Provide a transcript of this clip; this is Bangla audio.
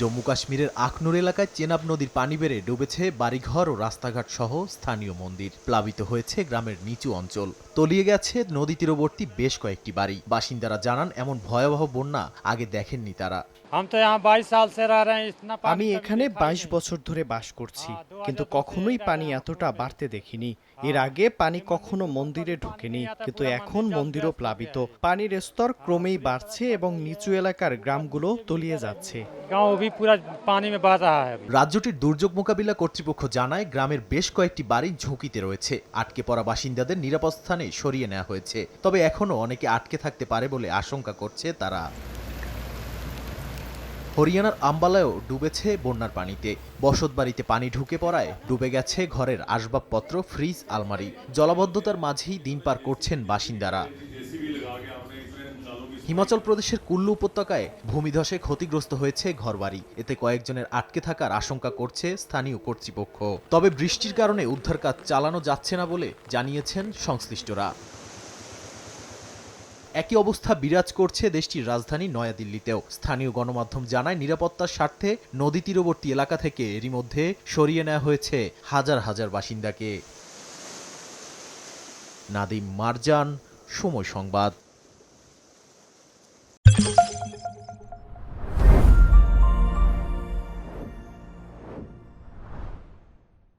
জম্মু কাশ্মীরের আখনুর এলাকায় চেনাব নদীর পানি বেড়ে ডুবেছে বাড়িঘর ও রাস্তাঘাট সহ স্থানীয় মন্দির। প্লাবিত হয়েছে গ্রামের নিচু অঞ্চল, তলিয়ে গেছে নদী তীরবর্তী বেশ কয়েকটি বাড়ি। বাসিন্দারা জানান, এমন ভয়াবহ বন্যা আগে দেখেননি তারা। আমি এখানে ২২ বছর ধরে বাস করছি, কিন্তু কখনোই পানি এতটা বাড়তে দেখিনি। এর আগে পানি কখনো মন্দিরে ঢোকেনি, কিন্তু এখন মন্দিরও প্লাবিত। পানির স্তর ক্রমেই বাড়ছে এবং নিচু এলাকার গ্রামগুলো তলিয়ে যাচ্ছে। রাজ্যটির দুর্যোগ মোকাবিলা কর্তৃপক্ষ জানায়, গ্রামের বেশ কয়েকটি বাড়ি ঝুঁকিতে রয়েছে। আটকে পড়া বাসিন্দাদের নিরাপদ স্থানে সরিয়ে নেওয়া হয়েছে, তবে এখনও অনেকে আটকে থাকতে পারে বলে আশঙ্কা করছে তারা। হরিয়ানার আম্বালায়ও ডুবেছে বন্যার পানিতে। বসতবাড়িতে পানি ঢুকে পড়ায় ডুবে গেছে ঘরের আসবাবপত্র, ফ্রিজ, আলমারি। জলাবদ্ধতার মাঝেই দিন পার করছেন বাসিন্দারা। হিমাচল প্রদেশের কুল্লু উপত্যকায় ভূমিধসে ক্ষতিগ্রস্ত হয়েছে ঘরবাড়ি। এতে কয়েকজনের আটকে থাকার আশঙ্কা করছে স্থানীয় কর্তৃপক্ষ। তবে বৃষ্টির কারণে উদ্ধার কাজ চালানো যাচ্ছে না বলে জানিয়েছেন সংশ্লিষ্টরা। একই অবস্থা বিরাজ করছে দেশটির রাজধানী নয়াদিল্লিতেও। স্থানীয় গণমাধ্যম জানায়, নিরাপত্তার স্বার্থে নদী তীরবর্তী এলাকা থেকে এরই মধ্যে সরিয়ে নেওয়া হয়েছে হাজার হাজার বাসিন্দাকে। নাদিম মারজান, সময় সংবাদ।